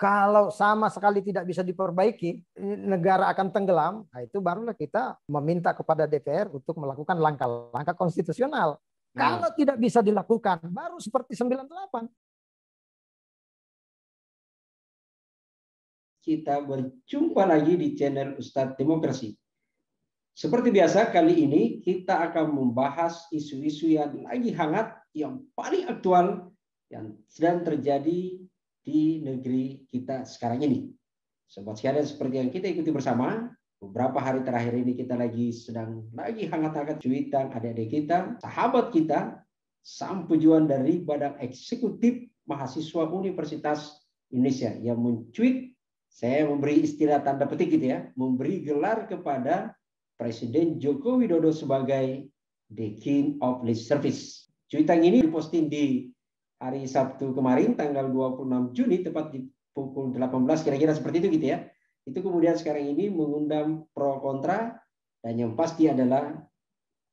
Kalau sama sekali tidak bisa diperbaiki, negara akan tenggelam. Nah, itu barulah kita meminta kepada DPR untuk melakukan langkah-langkah konstitusional. Kalau tidak bisa dilakukan, baru seperti 98. Kita berjumpa lagi di channel Ustadz Demokrasi. Seperti biasa, kali ini kita akan membahas isu-isu yang lagi hangat, yang paling aktual, yang sedang terjadi di negeri kita sekarang ini. Sobat sekalian, seperti yang kita ikuti bersama, beberapa hari terakhir ini kita sedang hangat-hangat cuitan adik-adik kita, sahabat kita, sang pejuang dari Badan Eksekutif Mahasiswa Universitas Indonesia yang mencuit, saya memberi istilah tanda petik gitu ya, memberi gelar kepada Presiden Joko Widodo sebagai The King of Lip Service. Cuitan ini diposting di hari Sabtu kemarin, tanggal 26 Juni, tepat di pukul 18, kira-kira seperti itu gitu ya. Itu kemudian sekarang ini mengundang pro kontra, dan yang pasti adalah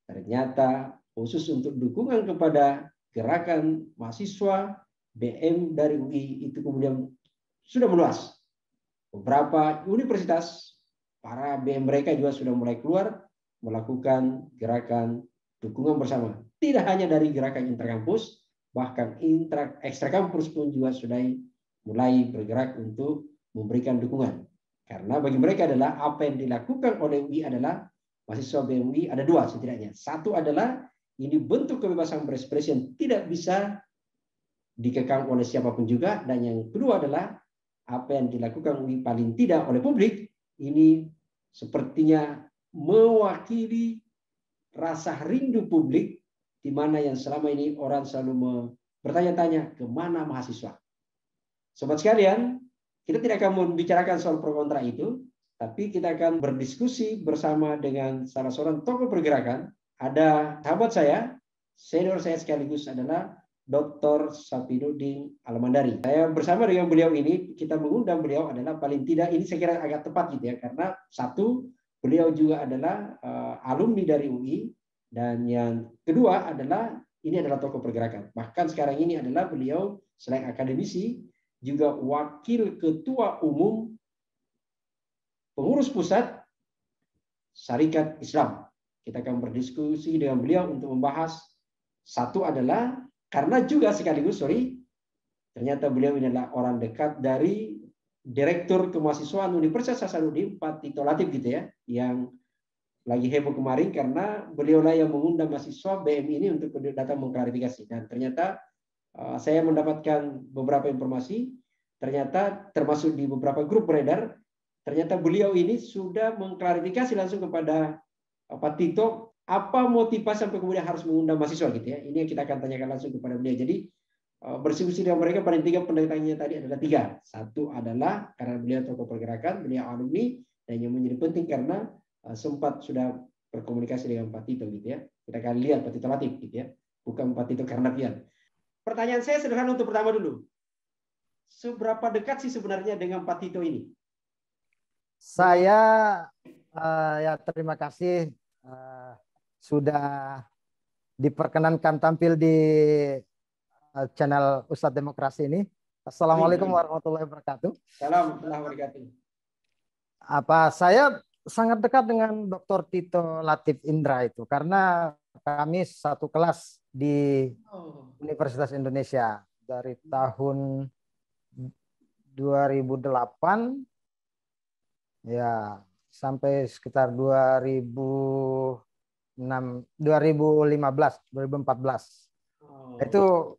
ternyata khusus untuk dukungan kepada gerakan mahasiswa BM dari UI itu kemudian sudah meluas. Beberapa universitas, para BM mereka juga sudah mulai keluar melakukan gerakan dukungan bersama. Tidak hanya dari gerakan interkampus, bahkan ekstrakampus pun juga sudah mulai bergerak untuk memberikan dukungan. Karena bagi mereka adalah apa yang dilakukan oleh UI adalah mahasiswa BMUI ada dua setidaknya. Satu adalah ini bentuk kebebasan berekspresi yang tidak bisa dikekang oleh siapapun juga. Dan yang kedua adalah apa yang dilakukan UI paling tidak oleh publik, ini sepertinya mewakili rasa rindu publik, di mana yang selama ini orang selalu bertanya-tanya kemana mahasiswa. Sobat sekalian, kita tidak akan membicarakan soal pro kontra itu, tapi kita akan berdiskusi bersama dengan salah seorang tokoh pergerakan. Ada sahabat saya, senior saya sekaligus adalah Dr. Sapinudin Almandari. Saya bersama dengan beliau ini, kita mengundang beliau adalah paling tidak, ini saya kira agak tepat gitu ya, karena satu, beliau juga adalah alumni dari UI, dan yang kedua adalah ini adalah tokoh pergerakan. Bahkan sekarang ini adalah beliau selain akademisi, juga wakil ketua umum pengurus pusat Syarikat Islam. Kita akan berdiskusi dengan beliau untuk membahas, satu adalah karena juga sekaligus, ternyata beliau ini adalah orang dekat dari Direktur Kemahasiswaan Universitas Hasanuddin, Pak Tito Latif gitu ya, yang lagi heboh kemarin karena beliaulah yang mengundang mahasiswa BM ini untuk datang mengklarifikasi. Dan ternyata saya mendapatkan beberapa informasi, ternyata termasuk di beberapa grup beredar, ternyata beliau ini sudah mengklarifikasi langsung kepada Pak Tito apa motivasi sampai kemudian harus mengundang mahasiswa gitu ya. Ini yang kita akan tanyakan langsung kepada beliau. Jadi berdiskusi dengan mereka paling tiga pendatangannya tadi adalah tiga. Satu adalah karena beliau tokoh pergerakan, beliau alumni, dan yang menjadi penting karena sempat sudah berkomunikasi dengan Pak Tito gitu ya. Kita akan lihat Pak Tito Latif gitu ya, bukan Pak Tito Karnavian. Pertanyaan saya sederhana untuk pertama dulu. Seberapa dekat sih sebenarnya dengan Pak Tito ini? Saya ya terima kasih sudah diperkenankan tampil di channel Ustadz Demokrasi ini. Assalamualaikum warahmatullahi wabarakatuh. Salam warahmatullahi wabarakatuh. Saya sangat dekat dengan Dr. Tito Latif Indra itu karena kami satu kelas di Universitas Indonesia dari tahun 2008 ya sampai sekitar 2014. Itu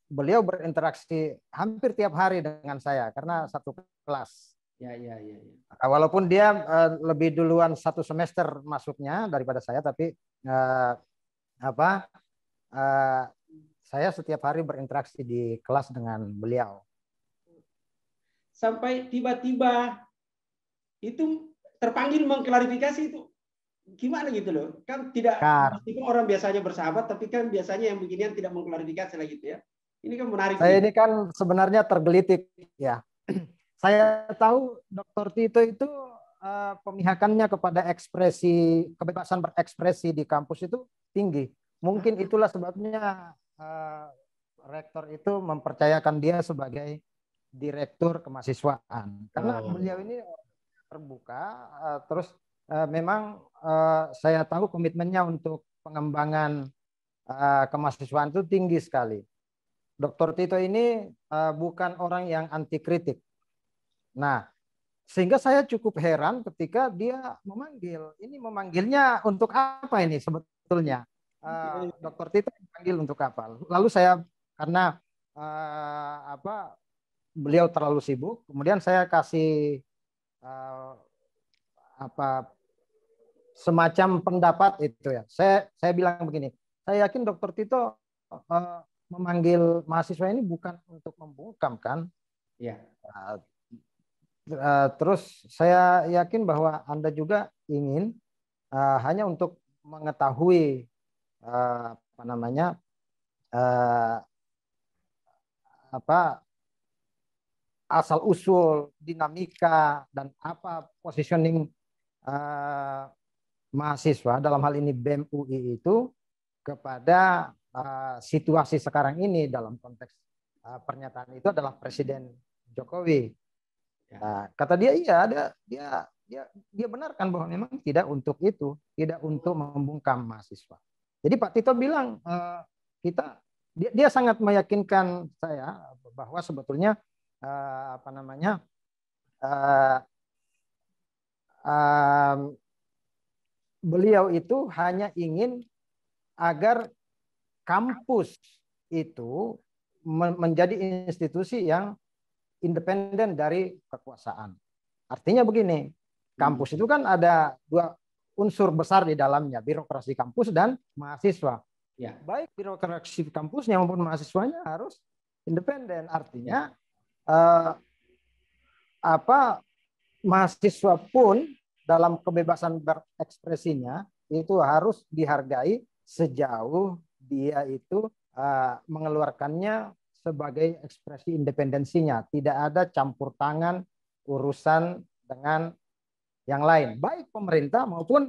beliau berinteraksi hampir tiap hari dengan saya karena satu kelas. Ya. Walaupun dia lebih duluan satu semester masuknya daripada saya, tapi saya setiap hari berinteraksi di kelas dengan beliau. Sampai tiba-tiba itu terpanggil mengklarifikasi itu gimana gitu loh. Kan tidak, meskipun orang biasanya bersahabat, tapi kan biasanya yang beginian tidak mengklarifikasi lah gitu ya. Ini kan menarik. Saya ini kan sebenarnya tergelitik ya. Saya tahu Dr. Tito itu pemihakannya kepada kebebasan berekspresi di kampus itu tinggi. Mungkin itulah sebabnya rektor itu mempercayakan dia sebagai direktur kemahasiswaan. Karena Oh. beliau ini terbuka, terus memang saya tahu komitmennya untuk pengembangan kemahasiswaan itu tinggi sekali. Dr. Tito ini bukan orang yang anti kritik. Nah, sehingga saya cukup heran ketika dia memanggil. Ini memanggilnya untuk apa ini sebetulnya? Dr. Tito dipanggil untuk apa? Lalu saya karena beliau terlalu sibuk, kemudian saya kasih semacam pendapat itu ya. Saya bilang begini, saya yakin Dr. Tito memanggil mahasiswa ini bukan untuk membungkam kan? Ya. Terus saya yakin bahwa Anda juga ingin hanya untuk mengetahui asal usul dinamika dan apa positioning mahasiswa dalam hal ini BEM UI itu kepada situasi sekarang ini dalam konteks pernyataan itu adalah Presiden Jokowi. Nah, kata dia iya, dia benarkan bahwa memang tidak untuk itu, tidak untuk membungkam mahasiswa. Jadi Pak Tito bilang dia sangat meyakinkan saya bahwa sebetulnya beliau itu hanya ingin agar kampus itu menjadi institusi yang independen dari kekuasaan. Artinya begini, kampus itu kan ada dua unsur besar di dalamnya, birokrasi kampus dan mahasiswa. Ya. Baik birokrasi kampusnya maupun mahasiswanya harus independen. Artinya mahasiswa pun dalam kebebasan berekspresinya itu harus dihargai sejauh dia itu mengeluarkannya sebagai ekspresi independensinya. Tidak ada campur tangan urusan dengan yang lain. Baik pemerintah maupun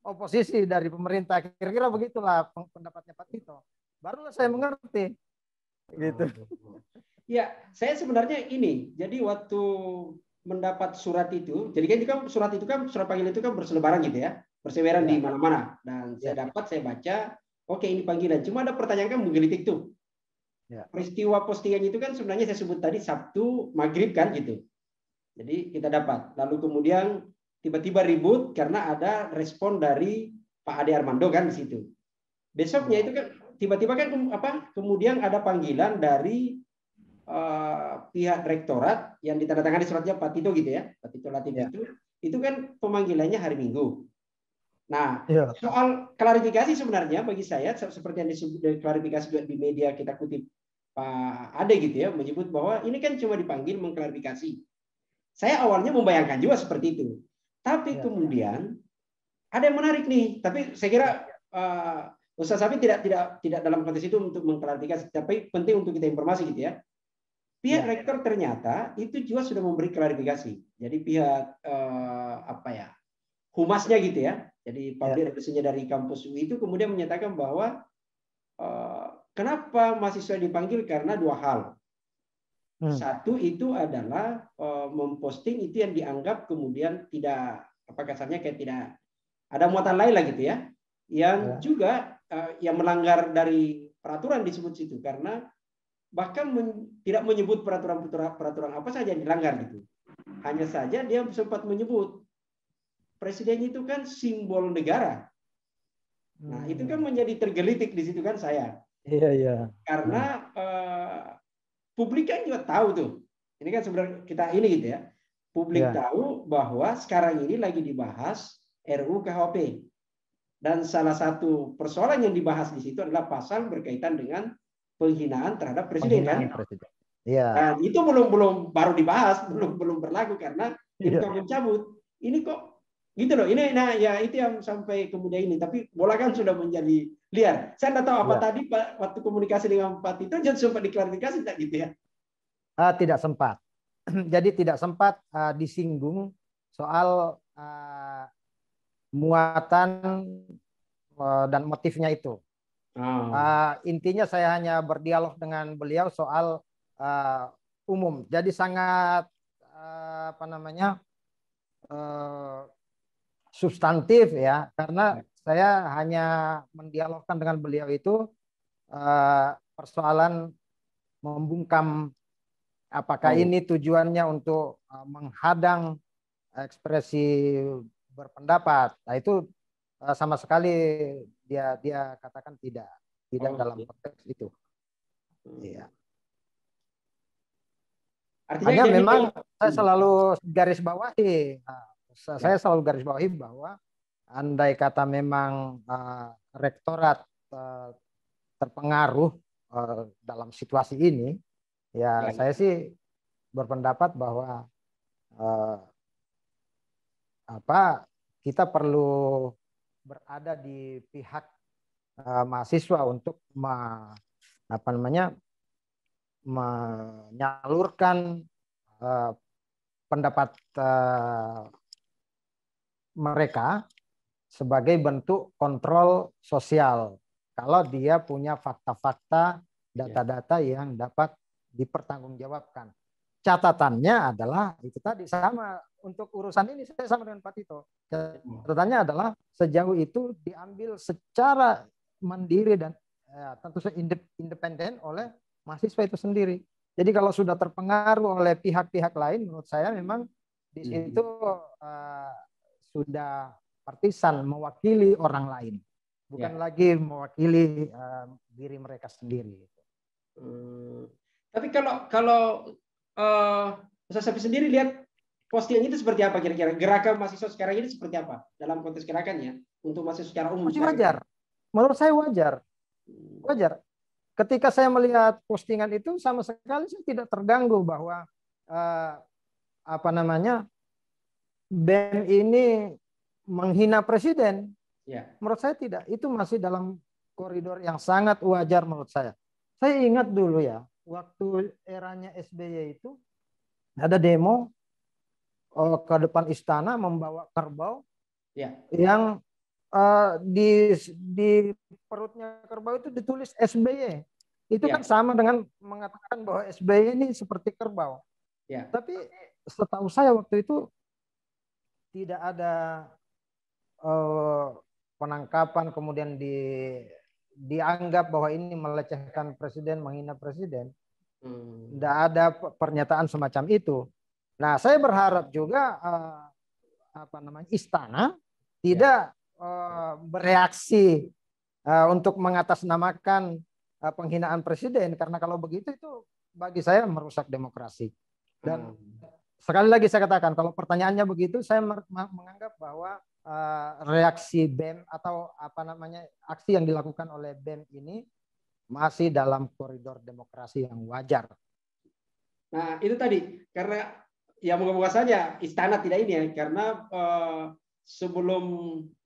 oposisi dari pemerintah. Kira-kira begitulah pendapatnya Pak Tito. Barulah saya mengerti. Gitu. Ya, saya sebenarnya ini. Jadi waktu mendapat surat itu, jadi kan surat panggil itu kan berselebaran gitu ya. Berseliweran di mana-mana. Dan saya dapat, saya baca, oke ini panggilan. Cuma ada pertanyaan kan menggelitik tuh. Peristiwa postingan itu kan sebenarnya saya sebut tadi Sabtu maghrib kan gitu. Jadi kita dapat. Lalu kemudian tiba-tiba ribut karena ada respon dari Pak Ade Armando kan di situ. Besoknya itu kan tiba-tiba kan kemudian ada panggilan dari pihak rektorat yang ditandatangani suratnya Pak Tito gitu ya, Pak Tito Latif itu kan pemanggilannya hari Minggu. Nah, soal klarifikasi sebenarnya bagi saya seperti yang diklarifikasi di media kita kutip Pak Ade gitu ya, menyebut bahwa ini kan cuma dipanggil mengklarifikasi. Saya awalnya membayangkan juga seperti itu. Tapi kemudian ada yang menarik nih, tapi saya kira Ustaz Safi tidak dalam konteks itu untuk mengklarifikasi, tapi penting untuk kita informasi gitu ya. Pihak rektor ternyata itu juga sudah memberi klarifikasi. Jadi pihak humasnya gitu ya. Jadi public relations-nya dari kampus UI itu kemudian menyatakan bahwa kenapa mahasiswa dipanggil karena dua hal. Satu itu adalah memposting itu yang dianggap kemudian tidak kasarnya kayak tidak ada muatan lain lah gitu ya. Yang juga yang melanggar dari peraturan disebut situ karena bahkan tidak menyebut peraturan apa saja yang dilanggar gitu. Hanya saja dia sempat menyebut presiden itu kan simbol negara. Nah, itu kan menjadi tergelitik di situ kan saya. Iya. Karena publik kan juga tahu tuh. Ini kan sebenarnya kita ini gitu ya. Publik tahu bahwa sekarang ini lagi dibahas RUU KUHP. Dan salah satu persoalan yang dibahas di situ adalah pasal berkaitan dengan penghinaan terhadap presiden kan. Dan itu belum baru dibahas, belum berlaku karena MK mencabut. Ini kok gitu loh. Ini itu yang sampai kemudian ini. Tapi bola kan sudah menjadi liar. Saya tidak tahu apa tadi waktu komunikasi dengan Pak Tito jangan sempat diklarifikasi tidak gitu ya. Tidak sempat. Jadi tidak sempat disinggung soal muatan dan motifnya itu. Intinya saya hanya berdialog dengan beliau soal umum. Jadi sangat apa namanya substantif ya, karena saya hanya mendialogkan dengan beliau itu persoalan membungkam apakah ini tujuannya untuk menghadang ekspresi berpendapat. Nah, itu sama sekali dia katakan tidak dalam konteks itu. Iya. Artinya Hanya jadi memang saya selalu garis bawahi, saya selalu garis bawahi bahwa andai kata memang rektorat terpengaruh dalam situasi ini, ya saya sih berpendapat bahwa kita perlu berada di pihak mahasiswa untuk menyalurkan pendapat mereka sebagai bentuk kontrol sosial. Kalau dia punya fakta-fakta, data-data yang dapat dipertanggungjawabkan. Catatannya adalah itu tadi, sama untuk urusan ini saya sama dengan Pak Tito. Catatannya adalah sejauh itu diambil secara mandiri dan tentu saja independen oleh mahasiswa itu sendiri. Jadi kalau sudah terpengaruh oleh pihak-pihak lain, menurut saya memang di situ sudah partisan, mewakili orang lain, bukan lagi mewakili diri mereka sendiri. Tapi kalau Ustaz Safi sendiri lihat postingan itu seperti apa kira-kira? Gerakan mahasiswa sekarang ini seperti apa dalam konteks gerakannya untuk mahasiswa secara umum? Masih wajar. Menurut saya wajar. Wajar. Ketika saya melihat postingan itu sama sekali saya tidak terganggu bahwa BEM ini menghina presiden. Menurut saya tidak. Itu masih dalam koridor yang sangat wajar menurut saya. Saya ingat dulu ya, waktu eranya SBY itu ada demo ke depan istana membawa kerbau yang di perutnya kerbau itu ditulis SBY. Itu kan sama dengan mengatakan bahwa SBY ini seperti kerbau. Tapi setahu saya waktu itu tidak ada penangkapan kemudian dianggap bahwa ini melecehkan presiden, menghina presiden. Tidak ada pernyataan semacam itu. Nah, saya berharap juga istana tidak bereaksi untuk mengatasnamakan penghinaan presiden, karena kalau begitu itu bagi saya merusak demokrasi. Dan sekali lagi saya katakan, kalau pertanyaannya begitu, saya menganggap bahwa reaksi BEM atau aksi yang dilakukan oleh BEM ini masih dalam koridor demokrasi yang wajar. Nah, itu tadi karena ya moga-moga saja istana tidak ini ya, karena sebelum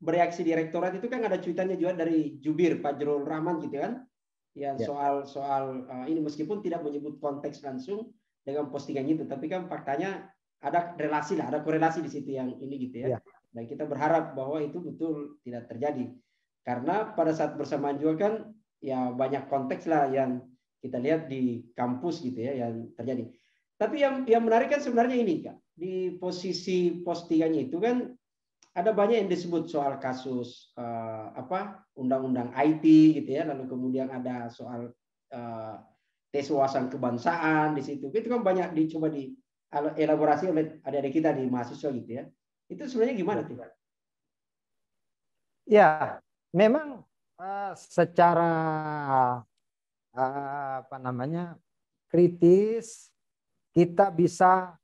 bereaksi direktorat itu kan ada cuitannya juga dari jubir Pak Jurul Rahman gitu kan, soal ini meskipun tidak menyebut konteks langsung dengan postingan itu, tapi kan faktanya ada relasi lah, ada korelasi di situ yang ini gitu ya. Dan kita berharap bahwa itu betul tidak terjadi, karena pada saat bersamaan juga kan ya banyak konteks lah yang kita lihat di kampus gitu ya yang terjadi. Tapi yang menarik kan sebenarnya ini Kak, di posisi postingannya itu kan ada banyak yang disebut soal kasus undang-undang IT gitu ya, lalu kemudian ada soal tes wawasan kebangsaan di situ. Itu kan banyak dicoba dielaborasi oleh adik-adik kita di mahasiswa gitu ya. Itu sebenarnya gimana tuh? Ya, memang secara kritis kita bisa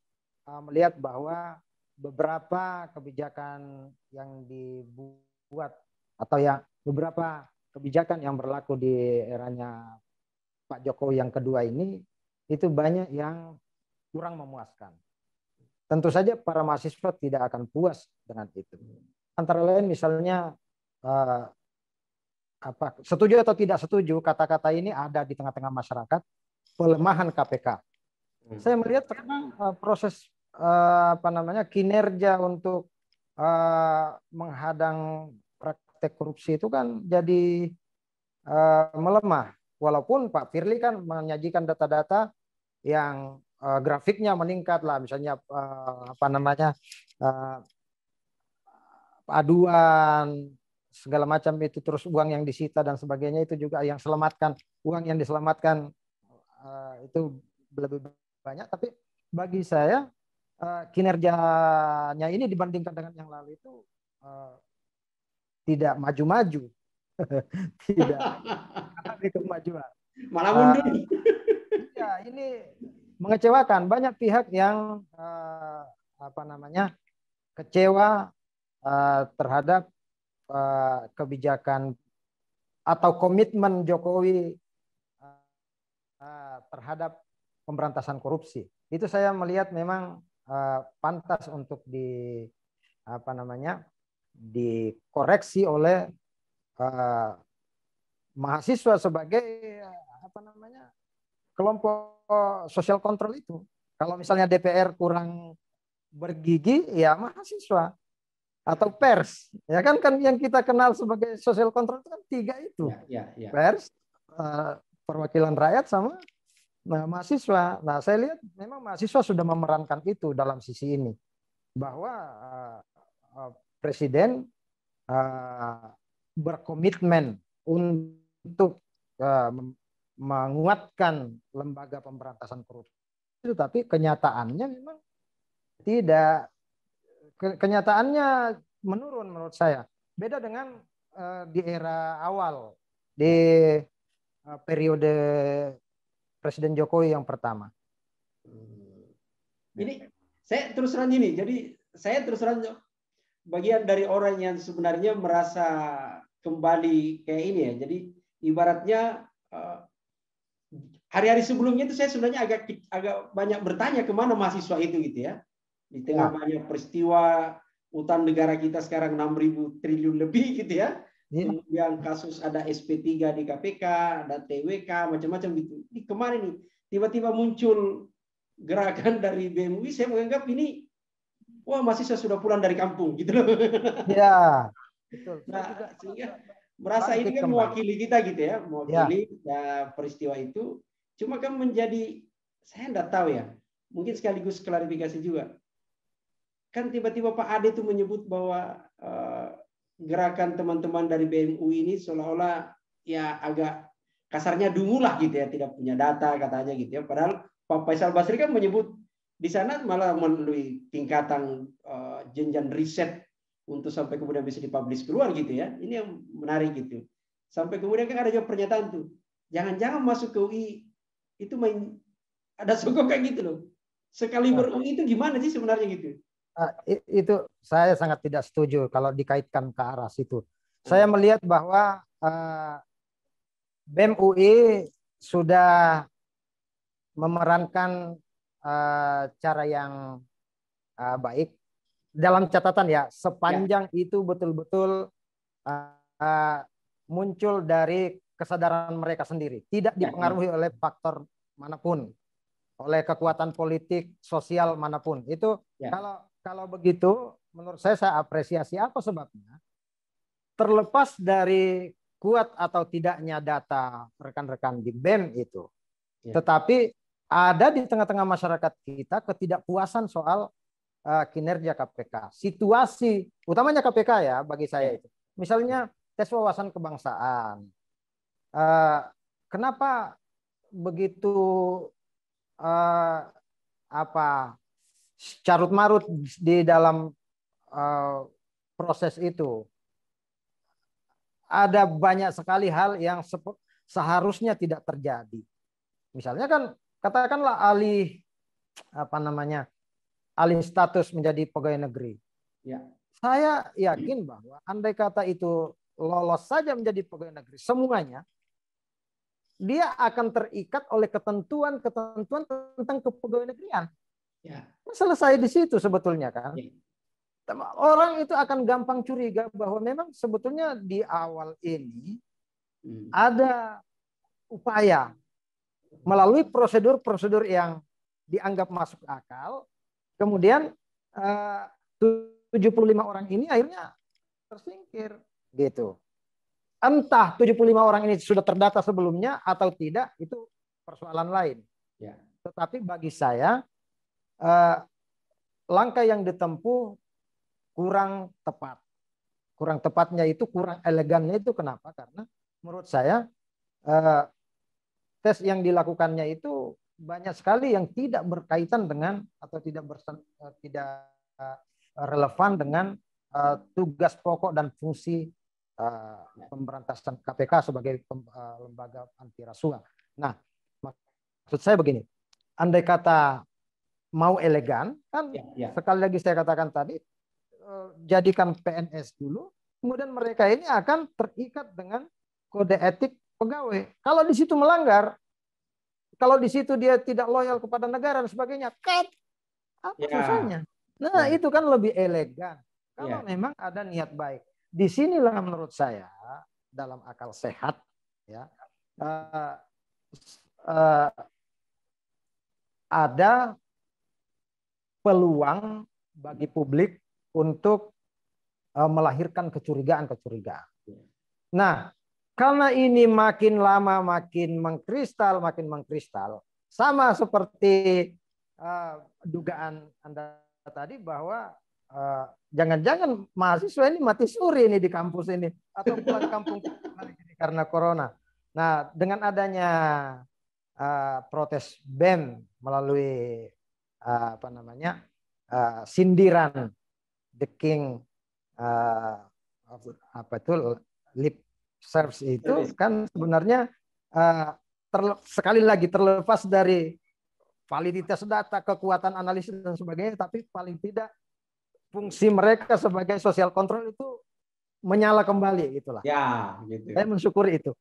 melihat bahwa beberapa kebijakan yang dibuat atau beberapa kebijakan yang berlaku di eranya Pak Jokowi yang kedua ini itu banyak yang kurang memuaskan. Tentu saja para mahasiswa tidak akan puas dengan itu. Antara lain misalnya setuju atau tidak setuju, kata-kata ini ada di tengah-tengah masyarakat, pelemahan KPK. Saya melihat sekarang proses kinerja untuk menghadang praktek korupsi itu kan jadi melemah. Walaupun Pak Firly kan menyajikan data-data yang grafiknya meningkat lah, misalnya apa namanya, aduan segala macam itu, terus uang yang disita dan sebagainya itu juga yang selamatkan, uang yang diselamatkan itu lebih banyak. Tapi bagi saya kinerjanya ini dibandingkan dengan yang lalu itu tidak maju-maju, tidak ada kemajuan. Malah mundur. Ya, ini mengecewakan. Banyak pihak yang apa namanya, kecewa terhadap kebijakan atau komitmen Jokowi terhadap pemberantasan korupsi. Itu saya melihat memang pantas untuk apa namanya, dikoreksi oleh mahasiswa sebagai apa namanya, kelompok sosial kontrol itu. Kalau misalnya DPR kurang bergigi, ya mahasiswa atau pers, ya kan yang kita kenal sebagai sosial kontrol itu kan tiga itu, pers, perwakilan rakyat, sama mahasiswa. Nah, saya lihat memang mahasiswa sudah memerankan itu dalam sisi ini, bahwa Presiden berkomitmen untuk menguatkan lembaga pemberantasan korupsi itu, tapi kenyataannya memang tidak. Kenyataannya menurun menurut saya. Beda dengan di era awal, di periode Presiden Jokowi yang pertama. Ini saya terus terang gini, jadi saya terus terang bagian dari orang yang sebenarnya merasa kembali kayak ini ya. Jadi ibaratnya hari-hari sebelumnya itu saya sebenarnya agak banyak bertanya kemana mahasiswa itu gitu ya. Di tengah banyak peristiwa, utang negara kita sekarang 6.000 triliun lebih gitu ya. Kemudian kasus ada SP3 di KPK, ada TWK, macam-macam gitu. Ini kemarin nih, tiba-tiba muncul gerakan dari BEM UI, saya menganggap ini, wah mahasiswa sudah pulang dari kampung gitu loh. Ya, betul. Nah, sehingga merasa ini kan mewakili kita gitu ya, mewakili peristiwa itu. Cuma kan menjadi, saya enggak tahu ya, mungkin sekaligus klarifikasi juga. Kan tiba-tiba Pak Ade itu menyebut bahwa gerakan teman-teman dari BEM UI ini seolah-olah ya agak kasarnya dungu lah gitu ya, tidak punya data katanya gitu ya. Padahal Pak Faisal Basri kan menyebut di sana malah melalui tingkatan jenjang riset untuk sampai kemudian bisa dipublish keluar gitu ya. Ini yang menarik gitu. Sampai kemudian kan ada juga pernyataan tuh, jangan-jangan masuk ke UI itu main ada sogok kayak gitu loh. Sekali ber-UI itu gimana sih sebenarnya gitu? Itu saya sangat tidak setuju kalau dikaitkan ke arah situ. Saya melihat bahwa BEM UI sudah memerankan cara yang baik dalam catatan ya, sepanjang itu betul-betul muncul dari kesadaran mereka sendiri, tidak dipengaruhi oleh faktor manapun, oleh kekuatan politik, sosial manapun. Itu kalau begitu, menurut saya apresiasi. Apa sebabnya? Terlepas dari kuat atau tidaknya data rekan-rekan di BEM itu, tetapi ada di tengah-tengah masyarakat kita ketidakpuasan soal kinerja KPK. Situasi, utamanya KPK ya bagi saya itu. Misalnya tes wawasan kebangsaan. Kenapa begitu carut marut di dalam proses itu? Ada banyak sekali hal yang seharusnya tidak terjadi. Misalnya kan katakanlah alih status menjadi pegawai negeri. Saya yakin bahwa andai kata itu lolos saja menjadi pegawai negeri semuanya, dia akan terikat oleh ketentuan-ketentuan tentang kepegawaian negerian. Selesai di situ sebetulnya kan. Orang itu akan gampang curiga bahwa memang sebetulnya di awal ini ada upaya melalui prosedur-prosedur yang dianggap masuk akal, kemudian 75 orang ini akhirnya tersingkir gitu. Entah 75 orang ini sudah terdata sebelumnya atau tidak, itu persoalan lain. Tetapi bagi saya eh, langkah yang ditempuh kurang tepat. Kurang tepatnya itu, kurang elegannya itu kenapa? Karena menurut saya eh, tes yang dilakukannya itu banyak sekali yang tidak berkaitan dengan atau tidak relevan dengan tugas pokok dan fungsi pemberantasan KPK sebagai lembaga anti rasuah. Nah, maksud saya begini, andai kata mau elegan, kan sekali lagi saya katakan tadi, jadikan PNS dulu, kemudian mereka ini akan terikat dengan kode etik pegawai. Kalau di situ melanggar, kalau di situ dia tidak loyal kepada negara dan sebagainya, cut. Apa susahnya? Nah, itu kan lebih elegan. Kalau memang ada niat baik. Disinilah menurut saya dalam akal sehat ya ada peluang bagi publik untuk melahirkan kecurigaan-kecurigaan. Nah, karena ini makin lama makin mengkristal, sama seperti dugaan Anda tadi bahwa jangan-jangan mahasiswa ini mati suri ini di kampus ini atau pulang kampung karena corona. Nah, dengan adanya protes BEM melalui sindiran the king apa itu lip service itu kan sebenarnya sekali lagi terlepas dari validitas data, kekuatan analisis dan sebagainya, tapi paling tidak fungsi mereka sebagai social control itu menyala kembali, itulah. Ya, gitu. Saya mensyukuri itu.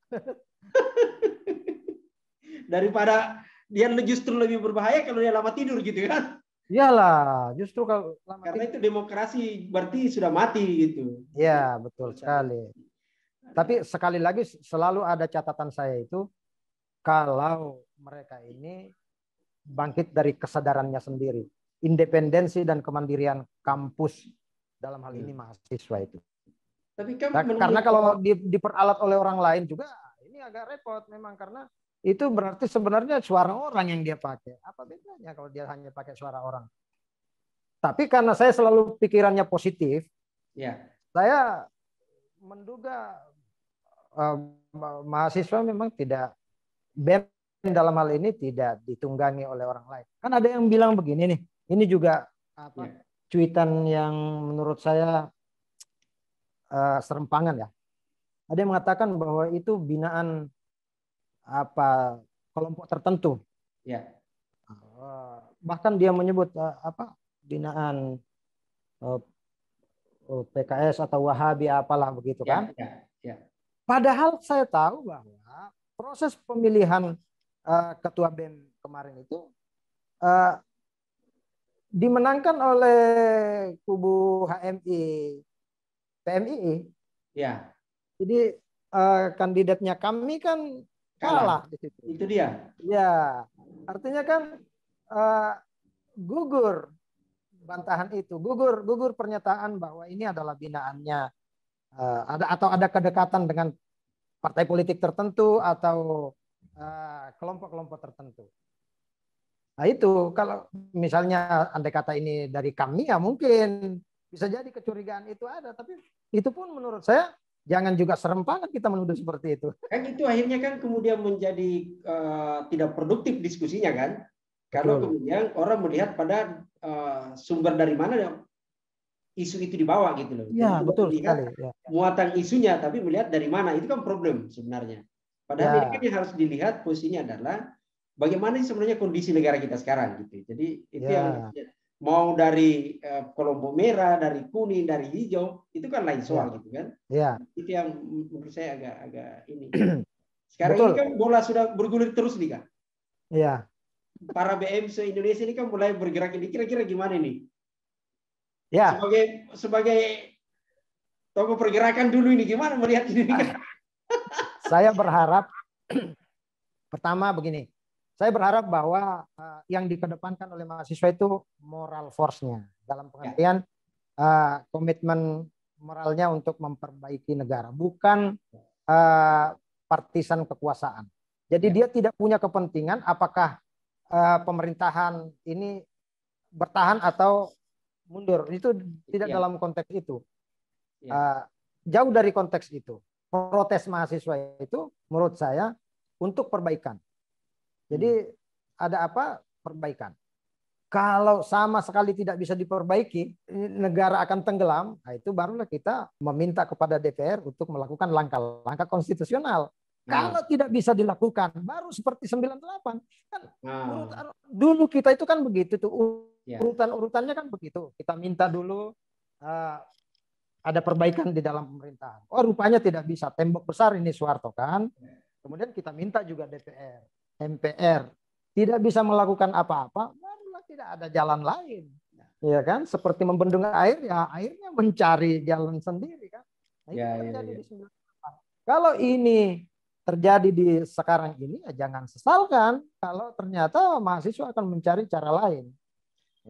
Daripada dia justru lebih berbahaya kalau dia lama tidur gitu kan? Iyalah, justru kalau lama karena tidur. Itu demokrasi berarti sudah mati gitu. Ya, betul sekali. Tapi sekali lagi selalu ada catatan saya itu, kalau mereka ini bangkit dari kesadarannya sendiri, independensi dan kemandirian kampus dalam hal ini mahasiswa itu. Tapi kan karena kalau diperalat oleh orang lain juga ini agak repot memang, karena itu berarti sebenarnya suara orang yang dia pakai. Apa bedanya kalau dia hanya pakai suara orang? Tapi karena saya selalu pikirannya positif, saya menduga mahasiswa memang tidak, BEM dalam hal ini tidak ditunggangi oleh orang lain. Kan ada yang bilang begini nih, ini juga cuitan yang menurut saya serempangan ya. Ada yang mengatakan bahwa itu binaan kelompok tertentu. Bahkan dia menyebut binaan PKS atau Wahabi apalah begitu kan. Padahal saya tahu bahwa proses pemilihan ketua BEM kemarin itu dimenangkan oleh kubu HMI PMII. Jadi kandidatnya kami kan kalah di situ. Itu dia. Ya, artinya kan gugur bantahan itu, gugur pernyataan bahwa ini adalah binaannya ada kedekatan dengan partai politik tertentu atau kelompok-kelompok tertentu. Nah itu kalau misalnya andai kata ini dari kami ya mungkin bisa jadi kecurigaan itu ada, tapi itu pun menurut saya jangan juga serempangan kita menuduh seperti itu. Kan itu akhirnya kan kemudian menjadi tidak produktif diskusinya kan. Kalau kemudian orang melihat pada sumber dari mana isu itu dibawa gitu loh. Ya, betul sekali. Ya. Muatan isunya, tapi melihat dari mana, itu kan problem sebenarnya. Padahal ini kan yang harus dilihat posisinya adalah bagaimana sebenarnya kondisi negara kita sekarang gitu. Jadi itu yang mau dari kelompok merah, dari kuning, dari hijau, itu kan lain soal gitu kan. Itu yang menurut saya agak ini. Sekarang ini kan bola sudah bergulir terus nih kan. Para BM se-Indonesia ini kan mulai bergerak ini. Kira-kira gimana nih? Sebagai tokoh pergerakan dulu ini gimana melihat ini kan? Saya berharap pertama begini. Saya berharap bahwa yang dikedepankan oleh mahasiswa itu moral force-nya, dalam pengertian komitmen moralnya untuk memperbaiki negara, bukan partisan kekuasaan. Jadi dia tidak punya kepentingan apakah pemerintahan ini bertahan atau mundur. Itu tidak Ya. dalam konteks itu. Ya. Jauh dari konteks itu. Protes mahasiswa itu menurut saya untuk perbaikan. Jadi ada apa? Perbaikan. Kalau sama sekali tidak bisa diperbaiki, negara akan tenggelam. Nah, itu barulah kita meminta kepada DPR untuk melakukan langkah-langkah konstitusional. Kalau tidak bisa dilakukan, baru seperti 98. Kan dulu kita itu kan begitu tuh, urutan-urutannya kan begitu. Kita minta dulu ada perbaikan di dalam pemerintahan. Oh, rupanya tidak bisa. Tembok besar ini Soeharto kan. Kemudian kita minta juga DPR, MPR. Tidak bisa melakukan apa-apa, barulah tidak ada jalan lain. Ya kan? Seperti membendung air, ya airnya mencari jalan sendiri kan. Nah, itu terjadi di 98. Kalau ini terjadi di sekarang ini, ya jangan sesalkan kalau ternyata mahasiswa akan mencari cara lain.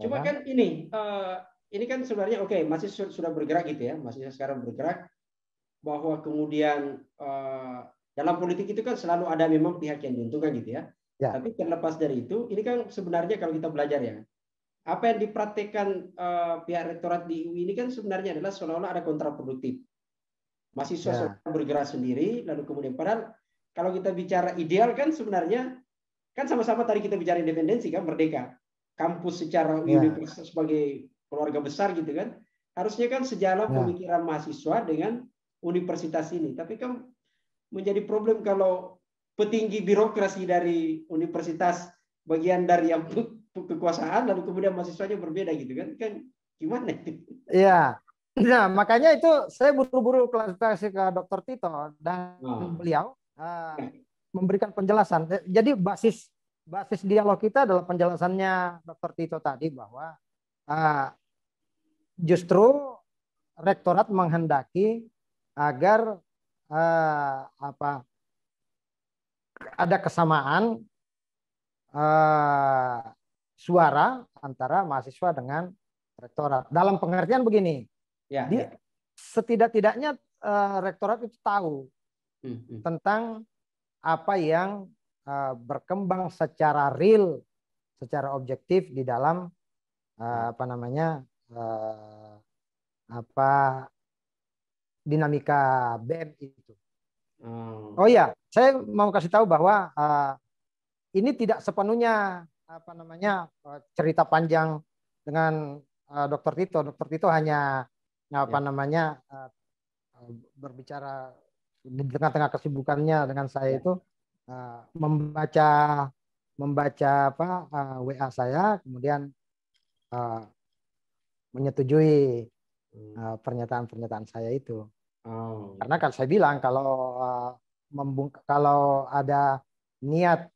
Cuma kan ini kan sebenarnya oke, mahasiswa sudah bergerak gitu ya, mahasiswa sekarang bergerak, bahwa kemudian dalam politik itu kan selalu ada memang pihak yang diuntungkan gitu ya. Tapi terlepas dari itu, ini kan sebenarnya kalau kita belajar ya, apa yang dipraktekkan pihak rektorat di UI ini kan sebenarnya adalah seolah-olah ada kontraproduktif. Mahasiswa bergerak sendiri, lalu kemudian padahal kalau kita bicara ideal kan sebenarnya kan sama-sama tadi kita bicara independensi kan, merdeka. Kampus secara universitas sebagai keluarga besar gitu kan, harusnya kan sejalan pemikiran mahasiswa dengan universitas ini. Tapi kan menjadi problem kalau petinggi birokrasi dari universitas bagian dari yang kekuasaan lalu kemudian mahasiswanya berbeda gitu kan gimana itu? Iya. Nah, makanya itu saya buru-buru klarifikasi ke Dr. Tito dan beliau memberikan penjelasan. Jadi basis dialog kita adalah penjelasannya Dr. Tito tadi bahwa justru rektorat menghendaki agar ada kesamaan suara antara mahasiswa dengan rektorat. Dalam pengertian begini, setidak-tidaknya rektorat itu tahu tentang apa yang berkembang secara real, secara objektif di dalam dinamika BM itu. Oh ya, saya mau kasih tahu bahwa ini tidak sepenuhnya cerita panjang dengan Dr. Tito. Dr. Tito hanya berbicara di tengah-tengah kesibukannya dengan saya itu membaca WA saya, kemudian menyetujui pernyataan saya itu. Karena kan saya bilang kalau ada niat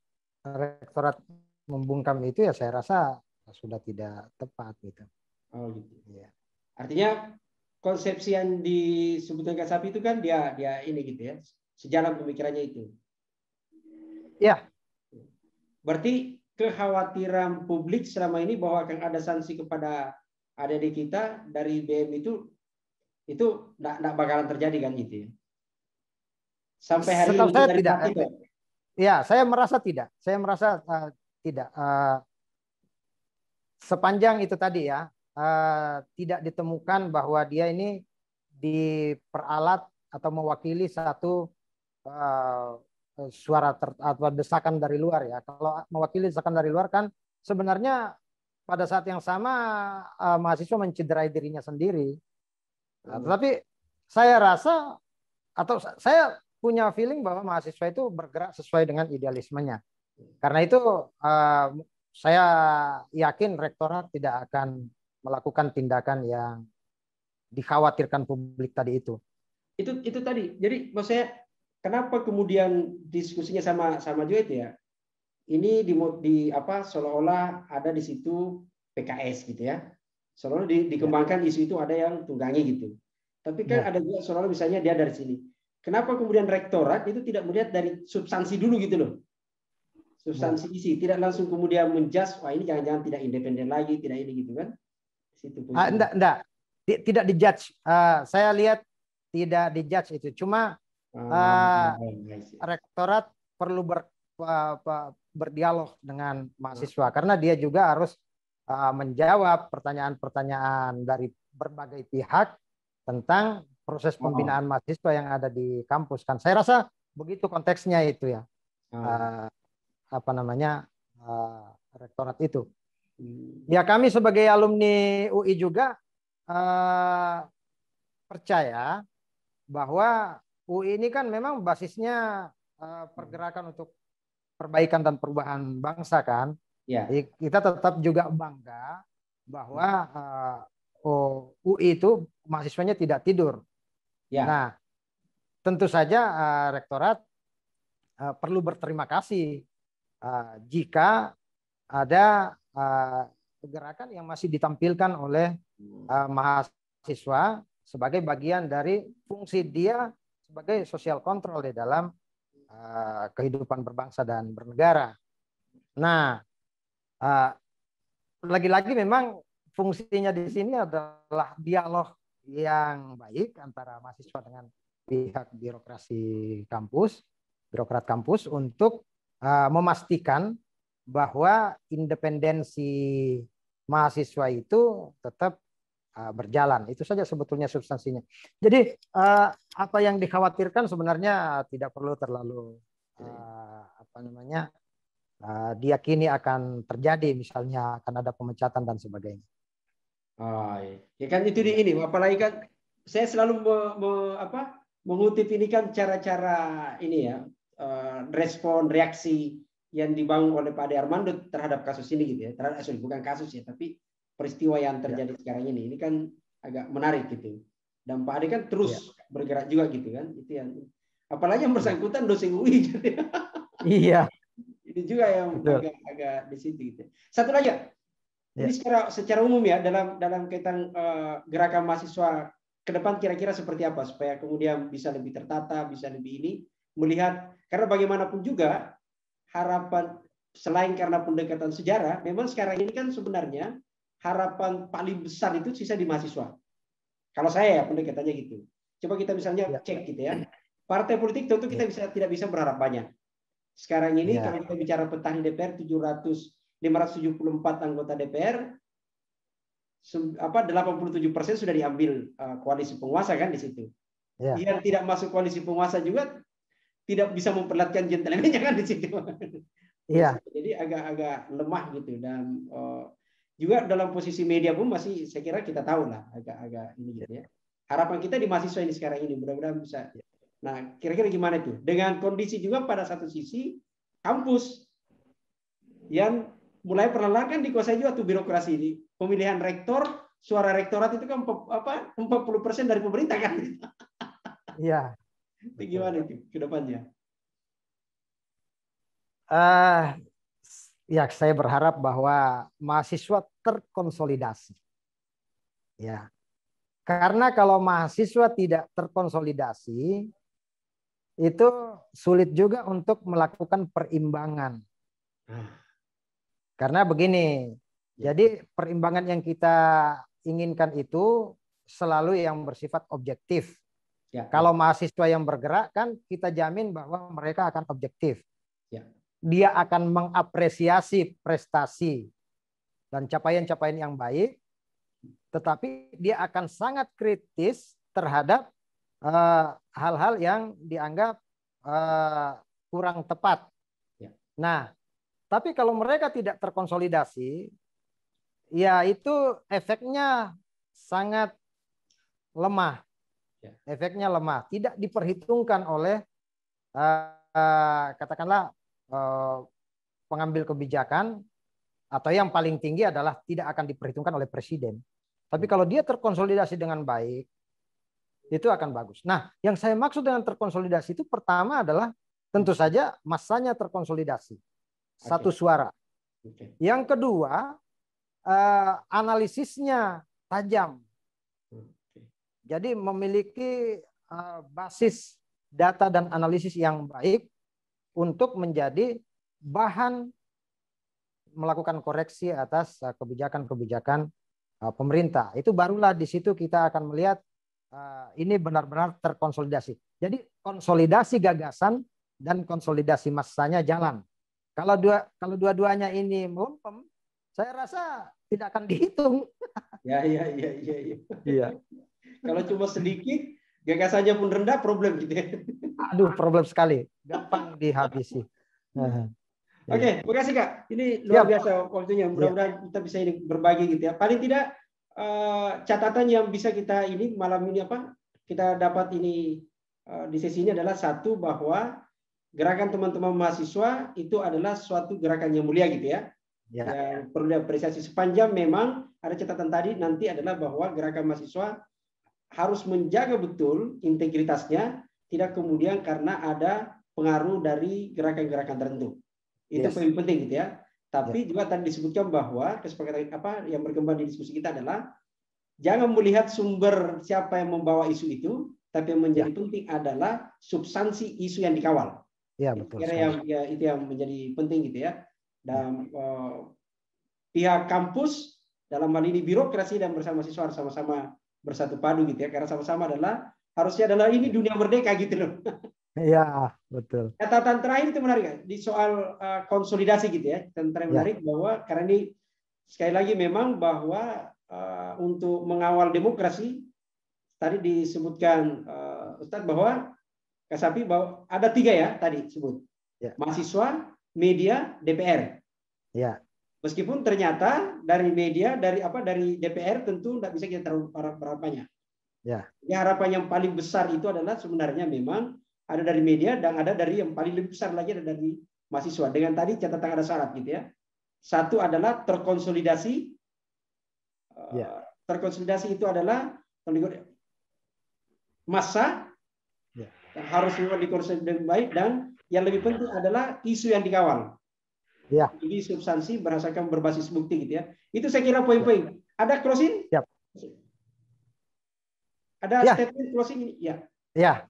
rektorat membungkam itu, ya saya rasa sudah tidak tepat gitu. Gitu. Ya. Artinya konsepsi yang disebutkan Kak Sapi itu kan dia ini gitu ya, sejalan pemikirannya itu. Ya. Berarti kekhawatiran publik selama ini bahwa akan ada sanksi kepada adik kita dari BM itu tidak bakalan terjadi kan gitu ya? Sampai hari ini saya tidak. Ya, saya merasa tidak. Saya merasa tidak. Sepanjang itu tadi ya, tidak ditemukan bahwa dia ini diperalat atau mewakili satu suara atau desakan dari luar ya. Kalau mewakili desakan dari luar kan sebenarnya pada saat yang sama mahasiswa mencederai dirinya sendiri. Tetapi saya rasa atau saya punya feeling bahwa mahasiswa itu bergerak sesuai dengan idealismenya. Karena itu saya yakin rektorat tidak akan melakukan tindakan yang dikhawatirkan publik tadi itu. Itu tadi. Jadi maksud saya kenapa kemudian diskusinya sama juga itu ya? Ini seolah-olah ada di situ PKS gitu ya. Seolah dikembangkan isu itu ada yang tunggangi gitu. Tapi kan ada juga seolah misalnya dia dari sini. Kenapa kemudian rektorat itu tidak melihat dari substansi dulu gitu loh. Substansi isi, tidak langsung kemudian menjudge, wah ini jangan-jangan tidak independen lagi, tidak ini gitu kan. Enggak. Tidak dijudge. Saya lihat tidak dijudge itu. Cuma rektorat perlu berdialog dengan mahasiswa karena dia juga harus menjawab pertanyaan-pertanyaan dari berbagai pihak tentang proses pembinaan mahasiswa yang ada di kampus kan. Saya rasa begitu konteksnya itu ya. Apa namanya rektorat itu. Ya kami sebagai alumni UI juga percaya bahwa UI ini kan memang basisnya pergerakan untuk perbaikan dan perubahan bangsa kan. Ya. Jadi kita tetap juga bangga bahwa UI itu mahasiswanya tidak tidur. Ya. Nah, tentu saja rektorat perlu berterima kasih jika ada gerakan yang masih ditampilkan oleh mahasiswa sebagai bagian dari fungsi dia sebagai social control di dalam kehidupan berbangsa dan bernegara. Nah, lagi-lagi memang fungsinya di sini adalah dialog yang baik antara mahasiswa dengan pihak birokrat kampus untuk memastikan bahwa independensi mahasiswa itu tetap berjalan. Itu saja sebetulnya substansinya. Jadi apa yang dikhawatirkan sebenarnya tidak perlu terlalu diyakini akan terjadi, misalnya akan ada pemecatan dan sebagainya. Oh, ya kan itu di ini, apalagi kan saya selalu mengutip ini kan cara-cara ini ya, respon reaksi yang dibangun oleh Pak Ade Armando terhadap kasus ini gitu ya, bukan kasus ya, tapi peristiwa yang terjadi sekarang ini kan agak menarik gitu. Dan Pak Ade kan terus bergerak juga gitu kan, itu yang apalagi yang bersangkutan dosen UI gitu. Iya. Ini juga yang agak di situ gitu. Satu lagi, ini secara umum ya dalam kaitan gerakan mahasiswa ke depan kira-kira seperti apa supaya kemudian bisa lebih tertata, bisa lebih ini melihat karena bagaimanapun juga harapan selain karena pendekatan sejarah, memang sekarang ini kan sebenarnya harapan paling besar itu sisa di mahasiswa. Kalau saya ya pendekatannya gitu. Coba kita misalnya cek gitu ya. Partai politik tentu kita tidak bisa berharap banyak. Sekarang ini kalau kita bicara petani DPR 574 anggota DPR, 87% sudah diambil koalisi penguasa kan di situ. Yang tidak masuk koalisi penguasa juga tidak bisa memperlihatkan gentlemannya kan di situ. Iya. Jadi agak lemah gitu dan juga dalam posisi media pun masih saya kira kita tahu lah agak ini gitu ya. Harapan kita di mahasiswa ini sekarang ini mudah-mudahan bisa. Nah, kira-kira gimana itu? Dengan kondisi juga pada satu sisi kampus yang mulai perlahan kan dikuasai juga tuh birokrasi ini. Pemilihan rektor, suara rektorat itu kan 40% dari pemerintah kan. Iya. Itu gimana itu ke depannya? Ya, saya berharap bahwa mahasiswa terkonsolidasi. Ya. Karena kalau mahasiswa tidak terkonsolidasi, itu sulit juga untuk melakukan perimbangan. Karena begini, jadi perimbangan yang kita inginkan itu selalu yang bersifat objektif. Kalau mahasiswa yang bergerak kan kita jamin bahwa mereka akan objektif. Dia akan mengapresiasi prestasi dan capaian-capaian yang baik, tetapi dia akan sangat kritis terhadap hal-hal yang dianggap kurang tepat. Nah, tapi kalau mereka tidak terkonsolidasi, ya itu efeknya sangat lemah. Efeknya lemah, tidak diperhitungkan oleh katakanlah pengambil kebijakan, atau yang paling tinggi adalah tidak akan diperhitungkan oleh presiden. Tapi kalau dia terkonsolidasi dengan baik, itu akan bagus. Nah, yang saya maksud dengan terkonsolidasi itu pertama adalah tentu saja masanya terkonsolidasi. Satu suara. Yang kedua, analisisnya tajam. Jadi memiliki basis data dan analisis yang baik untuk menjadi bahan melakukan koreksi atas kebijakan-kebijakan pemerintah. Itu barulah di situ kita akan melihat ini benar-benar terkonsolidasi. Jadi konsolidasi gagasan dan konsolidasi massanya jalan. Kalau dua-duanya ini melempem, saya rasa tidak akan dihitung. Ya. Iya. Kalau cuma sedikit, gagasannya pun rendah, problem gitu ya. Aduh, problem sekali. Gampang dihabisi. Oke, makasih Kak. Ini luar biasa waktunya. Iya. Mudah-mudahan kita bisa ini berbagi gitu ya. Paling tidak catatan yang bisa kita ini malam ini kita dapat ini di sesi ini adalah satu, bahwa gerakan teman-teman mahasiswa itu adalah suatu gerakan yang mulia gitu ya. Ya. Yang perlu diapresiasi. Sepanjang memang ada catatan tadi nanti adalah bahwa gerakan mahasiswa harus menjaga betul integritasnya, tidak kemudian karena ada pengaruh dari gerakan-gerakan tertentu. Itu paling penting gitu ya. Tapi juga tadi disebutkan bahwa kesepakatan yang berkembang di diskusi kita adalah jangan melihat sumber siapa yang membawa isu itu, tapi yang menjadi penting adalah substansi isu yang dikawal. Ya, betul. Itu yang menjadi penting gitu ya. Dan pihak kampus dalam hal ini birokrasi dan bersama siswa harus sama-sama bersatu padu gitu ya, karena sama-sama harusnya adalah ini dunia merdeka gitu loh. Iya, betul. Catatan terakhir itu menarik kan? Di soal konsolidasi gitu ya. Catatan terakhir menarik bahwa karena ini sekali lagi memang bahwa untuk mengawal demokrasi tadi disebutkan Ustadz bahwa Kasapi bahwa ada 3 ya tadi sebut. Mahasiswa, media, DPR. Ya. Meskipun ternyata dari media, dari DPR tentu tidak bisa kita taruh harapannya. Ya, harapan yang paling besar itu adalah sebenarnya memang ada dari media dan ada dari yang paling lebih besar lagi ada dari mahasiswa. Dengan tadi catatan ada syarat gitu ya. Satu adalah terkonsolidasi. Terkonsolidasi itu adalah massa yang harus dikonsolidasi dengan baik, dan yang lebih penting adalah isu yang dikawal. Ya. Jadi substansi berdasarkan berbasis bukti gitu ya. Itu saya kira poin-poin. Ada closing? Siap. Ada statement closing ini? Ya. Ya.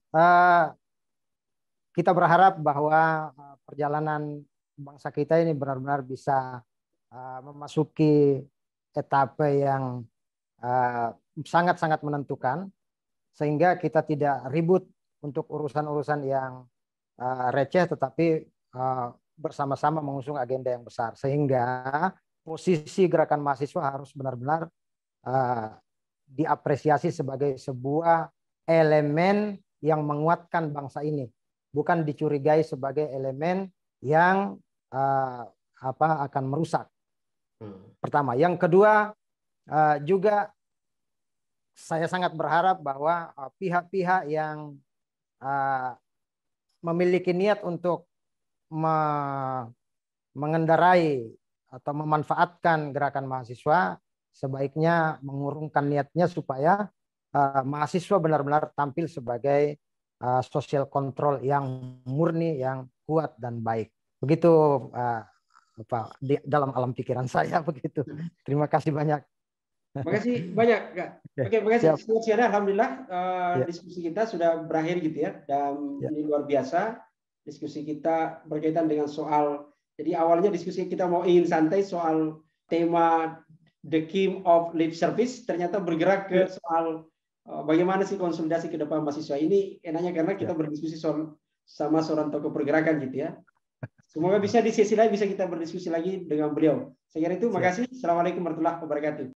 Kita berharap bahwa perjalanan bangsa kita ini benar-benar bisa memasuki etape yang sangat-sangat menentukan, sehingga kita tidak ribut untuk urusan-urusan yang receh, tetapi bersama-sama mengusung agenda yang besar, sehingga posisi gerakan mahasiswa harus benar-benar diapresiasi sebagai sebuah elemen yang menguatkan bangsa ini, bukan dicurigai sebagai elemen yang akan merusak. Pertama, yang kedua juga saya sangat berharap bahwa pihak-pihak yang memiliki niat untuk mengendarai atau memanfaatkan gerakan mahasiswa sebaiknya mengurungkan niatnya supaya mahasiswa benar-benar tampil sebagai social control yang murni, yang kuat dan baik. Begitu dalam alam pikiran saya begitu. Terima kasih banyak. Makasih banyak, Kak. Oke, makasih. Alhamdulillah diskusi kita sudah berakhir gitu ya. Dan ini luar biasa. Diskusi kita berkaitan dengan soal, jadi awalnya diskusi kita ingin santai soal tema The Key of Lip Service, ternyata bergerak ke soal bagaimana sih konsolidasi ke depan mahasiswa. Ini enaknya karena kita berdiskusi sama seorang tokoh pergerakan gitu ya. Semoga bisa di sesi lain bisa kita berdiskusi lagi dengan beliau. Saya kira itu, makasih. Assalamualaikum warahmatullahi wabarakatuh.